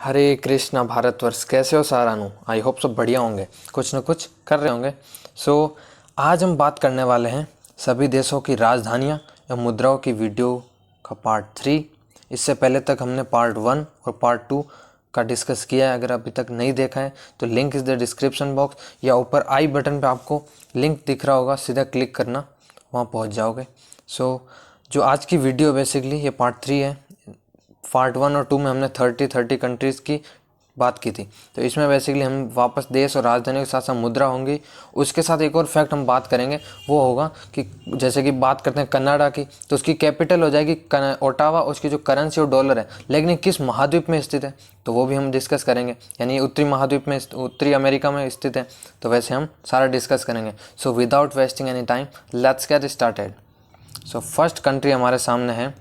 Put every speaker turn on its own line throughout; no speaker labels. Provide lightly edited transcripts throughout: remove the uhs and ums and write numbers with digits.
हरे कृष्णा भारतवर्ष, कैसे हो सारानु? I hope सब बढ़िया होंगे, कुछ न कुछ कर रहे होंगे। आज हम बात करने वाले हैं सभी देशों की राजधानियां या मुद्राओं की वीडियो का पार्ट 3। इससे पहले तक हमने पार्ट 1 और पार्ट 2 का डिस्कस किया है। अगर अभी तक नहीं देखा है तो link is the description box या ऊपर आई बटन पे आपको लिंक दिख रहा होगा, सीधा क्लिक करना, वहाँ पहुँच जाओगे। जो आज की वीडियो बेसिकली ये पार्ट 3 है। पार्ट 1 और 2 में हमने 30 कंट्रीज़ की बात की थी, तो इसमें बेसिकली हम वापस देश और राजधानी के साथ साथ मुद्रा होंगी। उसके साथ एक और फैक्ट हम बात करेंगे, वो होगा कि जैसे कि बात करते हैं कनाडा की, तो उसकी कैपिटल हो जाएगी ओटावा, उसकी जो करेंसी और डॉलर है, लेकिन किस महाद्वीप में स्थित है तो वो भी हम डिस्कस करेंगे। यानी उत्तरी महाद्वीप में, उत्तरी अमेरिका में स्थित है, तो वैसे हम सारा डिस्कस करेंगे। So without wasting any time, let's get started. So first country हमारे सामने है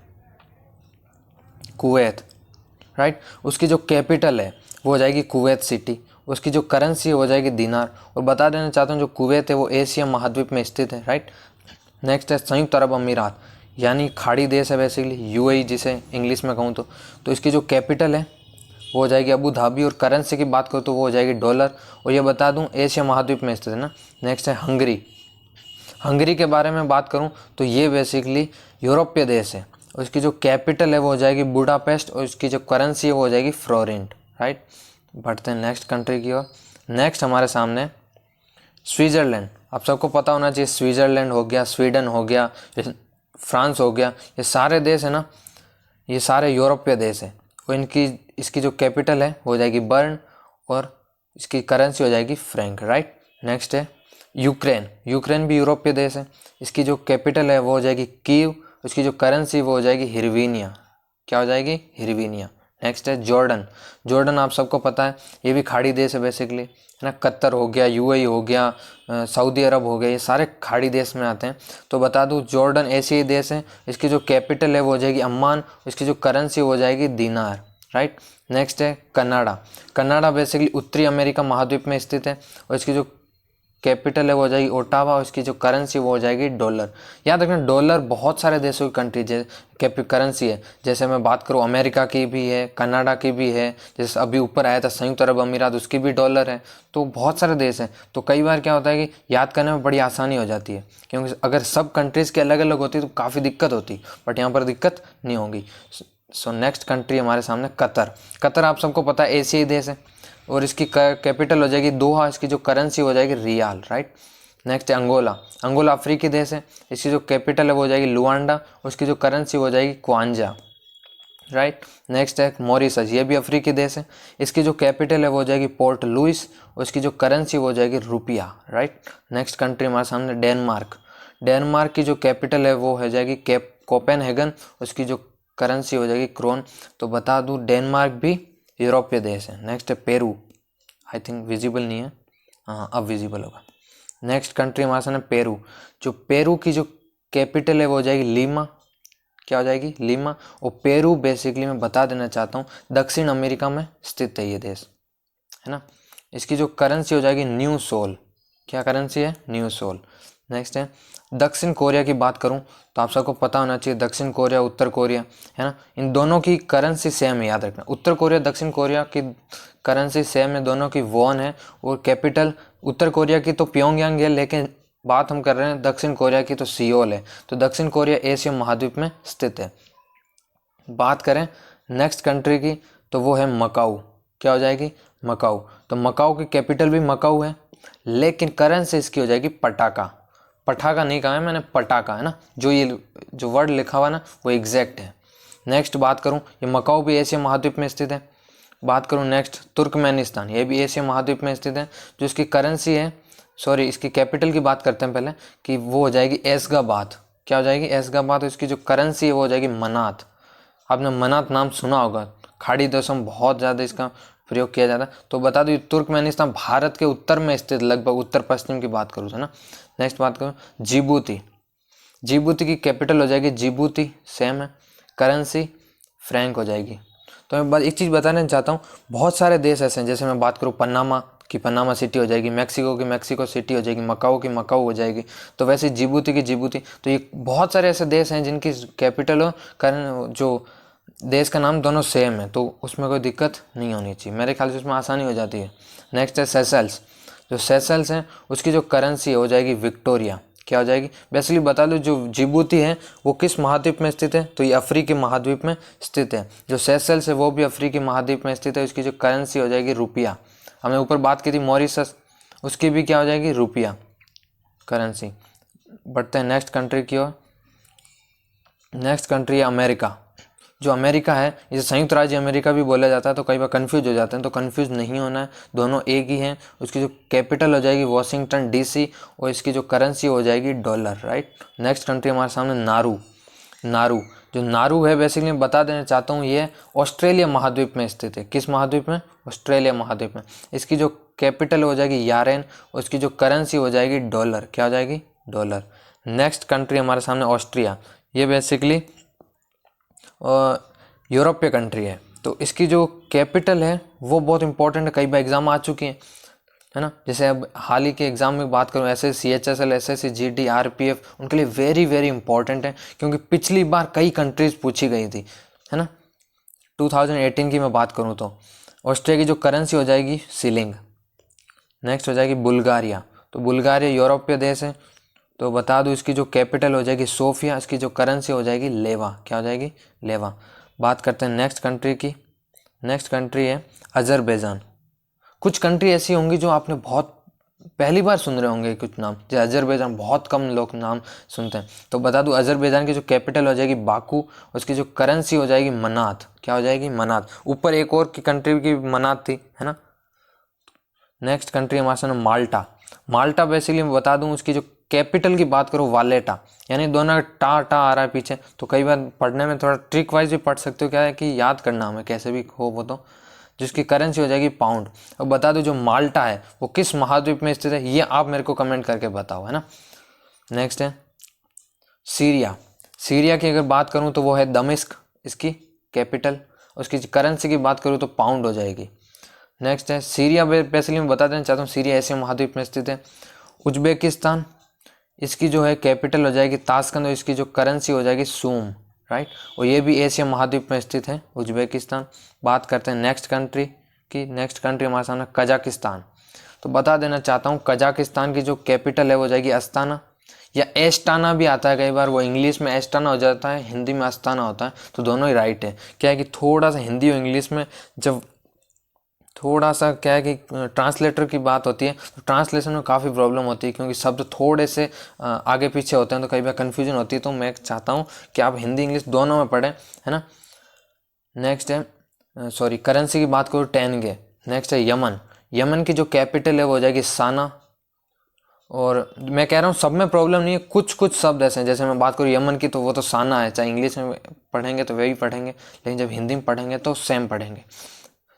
कुवैत, राइट। उसकी जो कैपिटल है वो हो जाएगी कुवैत सिटी, उसकी जो करेंसी हो जाएगी दिनार। और बता देना चाहता हूँ जो कुवैत है वो एशिया महाद्वीप में स्थित है, राइट। नेक्स्ट है संयुक्त अरब अमीरात, यानी खाड़ी देश है बेसिकली, यूएई जिसे इंग्लिश में कहूँ तो इसकी जो कैपिटल है वो हो जाएगी अबू धाबी, और करेंसी की बात करूँ तो वो हो जाएगी डॉलर। और ये बता दूँ एशिया महाद्वीप में स्थित है ना। नेक्स्ट है हंगरी। हंगरी के बारे में बात करूं तो ये बेसिकली यूरोपीय देश है। उसकी जो कैपिटल है वो हो जाएगी बुडापेस्ट, और उसकी जो करेंसी है वो हो जाएगी फ्लोरेंट, राइट। बढ़ते हैं नेक्स्ट कंट्री की ओर। नेक्स्ट हमारे सामने स्विट्ज़रलैंड। आप सबको पता होना चाहिए, स्विट्ज़रलैंड हो गया, स्वीडन हो गया, फ्रांस हो गया, ये सारे देश है ना, ये सारे यूरोपीय देश है। और इसकी जो कैपिटल है वो हो जाएगी बर्न, और इसकी करेंसी हो जाएगी फ्रैंक, राइट। नेक्स्ट है यूक्रेन। यूक्रेन भी यूरोपीय देश है। इसकी जो कैपिटल है वो हो जाएगी कीव, उसकी जो करेंसी वो हो जाएगी हिरवीनिया। क्या हो जाएगी? हिरवीनिया। नेक्स्ट है जॉर्डन। जॉर्डन आप सबको पता है, ये भी खाड़ी देश है बेसिकली, है ना। कतर हो गया, यूएई हो गया, सऊदी अरब हो गया, ये सारे खाड़ी देश में आते हैं। तो बता दूं जॉर्डन एशियाई देश है। इसकी जो कैपिटल है वो हो जाएगी अम्मान, इसकी जो करेंसी वो हो जाएगी दिनार, राइट। नेक्स्ट है कनाडा। कनाडा बेसिकली उत्तरी अमेरिका महाद्वीप में स्थित है, और इसकी जो कैपिटल है वो हो जाएगी ओटावा, उसकी जो करेंसी वो हो जाएगी डॉलर। याद रखना डॉलर बहुत सारे देशों की करेंसी है। जैसे मैं बात करूँ अमेरिका की भी है, कनाडा की भी है, जैसे अभी ऊपर आया था संयुक्त अरब अमीरात, उसकी भी डॉलर है। तो बहुत सारे देश हैं, तो कई बार क्या होता है कि याद करने में बड़ी आसानी हो जाती है, क्योंकि अगर सब कंट्रीज़ के अलग अलग होती तो काफ़ी दिक्कत होती, बट यहाँ पर दिक्कत नहीं होगी। सो नेक्स्ट कंट्री हमारे सामने कतर। कतर आप सबको पता है एशियाई देश है, और इसकी कैपिटल हो जाएगी दोहा, इसकी जो करेंसी हो जाएगी रियाल, राइट। नेक्स्ट है अंगोला। अंगोला अफ्रीकी देश है, इसकी जो कैपिटल है वो हो जाएगी लुआंडा, उसकी जो करेंसी हो जाएगी क्वांजा, राइट। नेक्स्ट है मॉरिशस, ये भी अफ्रीकी देश है, इसकी जो कैपिटल है वो हो जाएगी पोर्ट लुइस, उसकी जो करेंसी वो हो जाएगी रुपया, राइट। नेक्स्ट कंट्री हमारे सामने डेनमार्क। डेनमार्क की जो कैपिटल है वो हो जाएगी कोपेनहेगन, उसकी जो करेंसी हो जाएगी क्रोन। तो बता दूँ डेनमार्क भी यूरोपीय देश है। नेक्स्ट है पेरू। आई थिंक विजिबल नहीं है, हाँ अब विजिबल होगा। नेक्स्ट कंट्री हमारे सामने पेरू। जो पेरू की जो कैपिटल है वो हो जाएगी लीमा। क्या हो जाएगी? लीमा। और पेरू बेसिकली मैं बता देना चाहता हूँ दक्षिण अमेरिका में स्थित है ये देश, है ना। इसकी जो करेंसी हो जाएगी न्यू सोल। क्या करेंसी है? New sol. नेक्स्ट है दक्षिण कोरिया की बात करूं तो आप सबको पता होना चाहिए दक्षिण कोरिया उत्तर कोरिया, है ना, इन दोनों की करेंसी सेम है, याद रखना। उत्तर कोरिया दक्षिण कोरिया की करेंसी सेम है, दोनों की वॉन है, और कैपिटल उत्तर कोरिया की तो प्योंगयांग है, लेकिन बात हम कर रहे हैं दक्षिण कोरिया की तो सियोल है। तो दक्षिण कोरिया एशिया महाद्वीप में स्थित है। बात करें नेक्स्ट कंट्री की तो वो है मकाऊ। क्या हो जाएगी? मकाऊ। तो मकाऊ की कैपिटल भी मकाऊ है, लेकिन करेंसी इसकी हो जाएगी पटाका। पटाखा नहीं कहा है मैंने, पटाखा है ना, जो वर्ड लिखा हुआ ना वो एग्जैक्ट है। नेक्स्ट बात करूं, ये मकाऊ भी एशिया महाद्वीप में स्थित है। बात करूं नेक्स्ट तुर्कमेनिस्तान, ये भी एशिया महाद्वीप में स्थित है। जो इसकी करेंसी है, सॉरी इसकी कैपिटल की बात करते हैं पहले, कि वो हो जाएगी एसगाबाद। क्या हो जाएगी? एसगाबाद। इसकी जो करेंसी है वो हो जाएगी मनात। आपने मनात नाम सुना होगा, खाड़ी देशों में बहुत ज़्यादा इसका प्रयोग किया जाता है। तो बता दूँ तुर्कमेनिस्तान भारत के उत्तर में स्थित, लगभग उत्तर पश्चिम की बात करूँ तो ना। नेक्स्ट बात करूँ जिबूती। जिबूती की कैपिटल हो जाएगी जिबूती, सेम है, करेंसी फ्रैंक हो जाएगी। तो मैं एक चीज़ बताना चाहता हूँ, बहुत सारे देश ऐसे हैं, जैसे मैं बात करूँ पनामा की पनामा सिटी हो जाएगी, मैक्सिको की मैक्सिको सिटी हो जाएगी, मकाऊ की मकाऊ हो जाएगी। तो वैसे जिबूती की जिबूती। तो ये बहुत सारे ऐसे देश हैं जिनकी कैपिटल हो जो देश का नाम दोनों सेम है तो उसमें कोई दिक्कत नहीं होनी चाहिए, मेरे ख्याल से उसमें आसानी हो जाती है। नेक्स्ट है सेशल्स। जो सेशल्स हैं उसकी जो करेंसी हो जाएगी विक्टोरिया। क्या हो जाएगी? बेसिकली बता दो, जो जिबूती है वो किस महाद्वीप में स्थित है? तो ये अफ्रीकी महाद्वीप में स्थित है। जो सेशल्स है वो भी अफ्रीकी महाद्वीप में स्थित है, उसकी जो करेंसी हो जाएगी रुपया। हमने ऊपर बात की थी मॉरिशस, उसकी भी क्या हो जाएगी? रुपया करेंसी। बढ़ते हैं नेक्स्ट कंट्री की ओर। नेक्स्ट कंट्री है अमेरिका। जो अमेरिका है इसे संयुक्त राज्य अमेरिका भी बोला जाता है, तो कई बार कंफ्यूज हो जाते हैं, तो कंफ्यूज नहीं होना है, दोनों एक ही हैं। उसकी जो कैपिटल हो जाएगी वॉशिंगटन डीसी और इसकी जो करेंसी हो जाएगी डॉलर, राइट। नेक्स्ट कंट्री हमारे सामने नारू। नारू, जो नारू है बेसिकली मैं बता देना चाहता हूँ ये ऑस्ट्रेलिया महाद्वीप में स्थित है। किस महाद्वीप में? ऑस्ट्रेलिया महाद्वीप में। इसकी जो कैपिटल हो जाएगी यारेन, उसकी जो करेंसी हो जाएगी डॉलर। क्या हो जाएगी? डॉलर। नेक्स्ट कंट्री हमारे सामने ऑस्ट्रिया। ये बेसिकली यूरोपीय कंट्री है, तो इसकी जो कैपिटल है वो बहुत इंपॉर्टेंट है, कई बार एग्जाम आ चुकी है ना। जैसे अब हाल ही के एग्जाम में बात करूँ, SSC, HSL, SSC, GD, RPF, उनके लिए वेरी वेरी इंपॉर्टेंट है, क्योंकि पिछली बार कई कंट्रीज पूछी गई थी, है ना। 2018 की मैं बात करूँ तो ऑस्ट्रिया की जो करेंसी हो जाएगी शिलिंग। नेक्स्ट हो जाएगी बुल्गारिया। तो बुल्गारिया यूरोपीय देश है, तो बता दूं इसकी जो कैपिटल हो जाएगी सोफिया, इसकी जो करेंसी हो जाएगी लेवा। क्या हो जाएगी? लेवा। बात करते हैं नेक्स्ट कंट्री की। नेक्स्ट कंट्री है अजरबैजान। कुछ कंट्री ऐसी होंगी जो आपने बहुत पहली बार सुन रहे होंगे, कुछ नाम जैसे अजरबैजान बहुत कम लोग नाम सुनते हैं, तो बता दूं अजरबैजान की जो कैपिटल हो जाएगी बाकू, उसकी जो करेंसी हो जाएगी मनात। क्या हो जाएगी? मनात। ऊपर एक और की कंट्री की मनात थी, है ना। नेक्स्ट कंट्री हमारे सामने माल्टा। माल्टा बेसिकली मैं बता दूं उसकी जो कैपिटल की बात करो वालेटा, यानी दोनों टा टा आ रहा है पीछे, तो कई बार पढ़ने में थोड़ा ट्रिक वाइज भी पढ़ सकते हो, क्या है कि याद करना हमें कैसे भी हो वो, तो जिसकी करेंसी हो जाएगी पाउंड। अब बता दो जो माल्टा है वो किस महाद्वीप में स्थित है, ये आप मेरे को कमेंट करके बताओ, है ना। नेक्स्ट है सीरिया। सीरिया की अगर बात करूँ तो वो है दमिश्क, इसकी कैपिटल। उसकी करेंसी की बात करूँ तो पाउंड हो जाएगी। नेक्स्ट है सीरिया, बेसिकली मैं बता देना चाहता हूँ सीरिया एशिया महाद्वीप में स्थित है। उज्बेकिस्तान, इसकी जो है कैपिटल हो जाएगी ताशकंद और इसकी जो करेंसी हो जाएगी सूम, राइट। और ये भी एशिया महाद्वीप में स्थित है उज्बेकिस्तान। बात करते हैं नेक्स्ट कंट्री की। नेक्स्ट कंट्री हमारे सामने कजाकिस्तान। तो बता देना चाहता हूँ कजाकिस्तान की जो कैपिटल है वो जाएगी अस्ताना, या एस्टाना भी आता है कई बार, वो इंग्लिश में एस्टाना हो जाता है, हिंदी में अस्ताना होता है, तो दोनों ही राइट है। क्या है कि थोड़ा सा हिंदी और इंग्लिश में जब थोड़ा सा क्या है कि ट्रांसलेटर की बात होती है तो ट्रांसलेशन में काफ़ी प्रॉब्लम होती है, क्योंकि शब्द थोड़े से आगे पीछे होते हैं, तो कई बार कन्फ्यूजन होती है। तो मैं चाहता हूँ कि आप हिंदी इंग्लिश दोनों में पढ़ें, है ना। नेक्स्ट है सॉरी करेंसी की बात करूँ टेनगे। नेक्स्ट है यमन। यमन की जो कैपिटल है वो हो जाएगी साना। और मैं कह रहा हूँ सब में प्रॉब्लम नहीं है, कुछ कुछ शब्द ऐसे हैं, जैसे मैं बात करूँ यमन की तो वो तो साना है, चाहे इंग्लिश में पढ़ेंगे तो वही पढ़ेंगे, लेकिन जब हिंदी में पढ़ेंगे तो सेम पढ़ेंगे।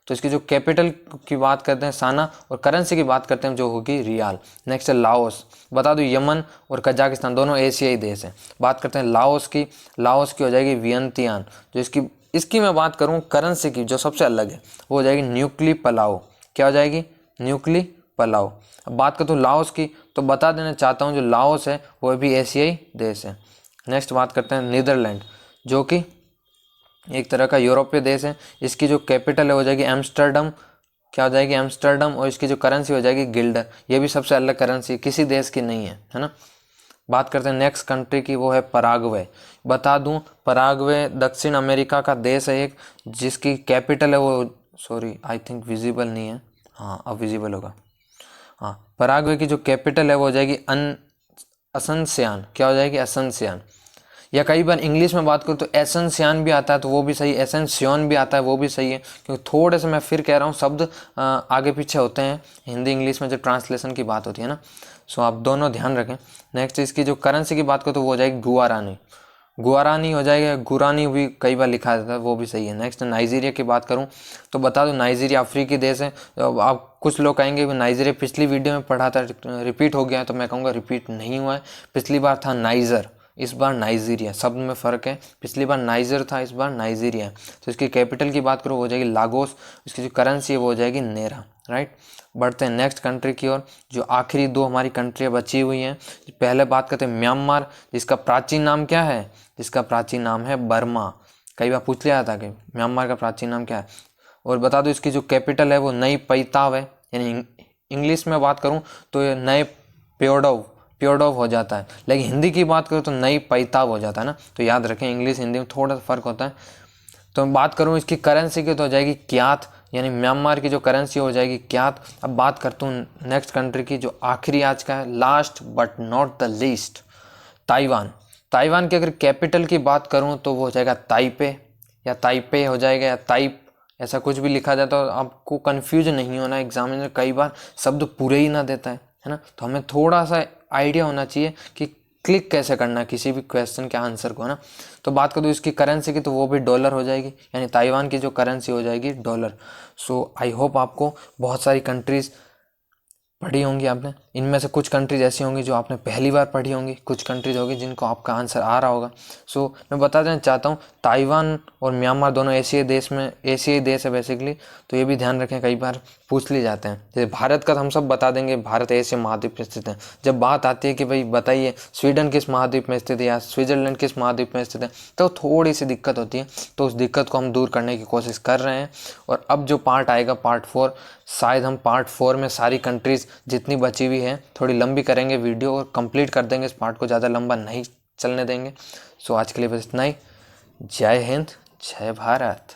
तो इसकी जो कैपिटल की बात करते हैं साना और करेंसी की बात करते हैं जो होगी रियाल। नेक्स्ट है लाओस। बता दूं यमन और कजाकिस्तान दोनों एशियाई देश हैं। बात करते हैं लाओस की। लाओस की हो जाएगी वियंतियान। जो इसकी मैं बात करूं करेंसी की जो सबसे अलग है वो हो जाएगी न्यूक्ली पलाओ। क्या हो जाएगी? न्यूक्ली पलाओ। अब बात करता हूँ लाओस की, तो बता देना चाहता हूँ जो लाओस है वो भी एशियाई देश है। नेक्स्ट बात करते हैं नीदरलैंड, जो कि एक तरह का यूरोपीय देश है। इसकी जो कैपिटल है हो जाएगी एम्स्टर्डम। क्या हो जाएगी? एम्स्टर्डम। और इसकी जो करेंसी हो जाएगी गिल्डर। ये भी सबसे अलग करेंसी किसी देश की नहीं है ना। बात करते हैं नेक्स्ट कंट्री की, वो है पराग्वे। बता दूं पराग्वे दक्षिण अमेरिका का देश है एक, जिसकी कैपिटल है वो सॉरी आई थिंक विजिबल नहीं है, हाँ अब विजिबल होगा। हाँ, पराग्वे की जो कैपिटल है वो हो जाएगी असनसियान। क्या हो जाएगी? असनसियान। या कई बार इंग्लिश में बात करूँ तो एसेंसियान भी आता है, तो वो भी सही, एसेंसियोन भी आता है, वो भी सही है, क्योंकि थोड़े से मैं फिर कह रहा हूँ शब्द आगे पीछे होते हैं हिंदी इंग्लिश में जब ट्रांसलेशन की बात होती है ना। सो आप दोनों ध्यान रखें। नेक्स्ट इसकी जो करेंसी की बात करूँ तो वो हो जाएगी गुआरानी। गुआरानी हो जाएगा, गुरानी भी कई बार लिखा जाता है, वो भी सही है। नेक्स्ट नाइजीरिया की बात करूँ तो बता दो नाइजीरिया अफ्रीकी देश है। आप कुछ लोग कहेंगे कि नाइजीरिया पिछली वीडियो में पढ़ा था रिपीट हो गया है, तो मैं कहूँगा रिपीट नहीं हुआ है। पिछली बार था नाइजर, इस बार नाइजीरिया, शब्द में फ़र्क है। पिछली बार नाइजर था, इस बार नाइजीरिया है। तो इसकी कैपिटल की बात करो वो हो जाएगी लागोस। इसकी जो करेंसी है वो हो जाएगी नेरा, राइट। बढ़ते हैं नेक्स्ट कंट्री की ओर। जो आखिरी दो हमारी कंट्रियाँ बची हुई हैं, पहले बात करते हैं म्यांमार, जिसका प्राचीन नाम क्या है? जिसका प्राचीन नाम है बर्मा। कई बार पूछ लिया था कि म्यांमार का प्राचीन नाम क्या है। और बता दो इसकी जो कैपिटल है वो नई पैताव है, यानी इंग्लिश में बात करूँ तो ये नए प्योडोव हो जाता है, लेकिन हिंदी की बात करूँ तो नई पैताव हो जाता है ना। तो याद रखें इंग्लिश हिंदी में थोड़ा सा फर्क होता है। तो मैं बात करूँ इसकी करेंसी की तो हो जाएगी क्यात, यानी म्यांमार की जो करेंसी हो जाएगी क्यात। अब बात करता हूँ नेक्स्ट कंट्री की, जो आखिरी आज का है, last but not the least, Taiwan. Taiwan की अगर कैपिटल की बात करूँ तो वो हो जाएगा ताइपे, या ताइपे हो जाएगा, या ताइप, ऐसा कुछ भी लिखा जाता है। आपको कंफ्यूज नहीं होना, एग्जामिनर कई बार शब्द पूरे ही ना देता है ना। तो हमें थोड़ा सा आइडिया होना चाहिए कि क्लिक कैसे करना है किसी भी क्वेश्चन के आंसर को, है ना। तो बात करूँ इसकी करेंसी की तो वो भी डॉलर हो जाएगी, यानी ताइवान की जो करेंसी हो जाएगी डॉलर। सो आई होप आपको बहुत सारी कंट्रीज़ पढ़ी होंगी आपने, इनमें से कुछ कंट्रीज ऐसी होंगी जो आपने पहली बार पढ़ी होंगी, कुछ कंट्रीज होगी जिनको आपका आंसर आ रहा होगा। सो मैं बता देना चाहता हूँ ताइवान और म्यांमार दोनों एशियाई देश है बेसिकली। तो ये भी ध्यान रखें, कई बार पूछ ली जाते हैं। जैसे भारत का हम सब बता देंगे, भारत एशिया महाद्वीप में स्थित है। जब बात आती है कि भाई बताइए स्वीडन किस महाद्वीप में स्थित है या स्विट्जरलैंड किस महाद्वीप में स्थित है, तो थोड़ी सी दिक्कत होती है। तो उस दिक्कत को हम दूर करने की कोशिश कर रहे हैं। और अब जो पार्ट आएगा पार्ट 4, शायद हम पार्ट 4 में सारी कंट्रीज़ जितनी बची हुई हैं थोड़ी लंबी करेंगे वीडियो और कंप्लीट कर देंगे, इस पार्ट को ज़्यादा लंबा नहीं चलने देंगे। सो आज के लिए बस इतना ही। जय हिंद, जय भारत।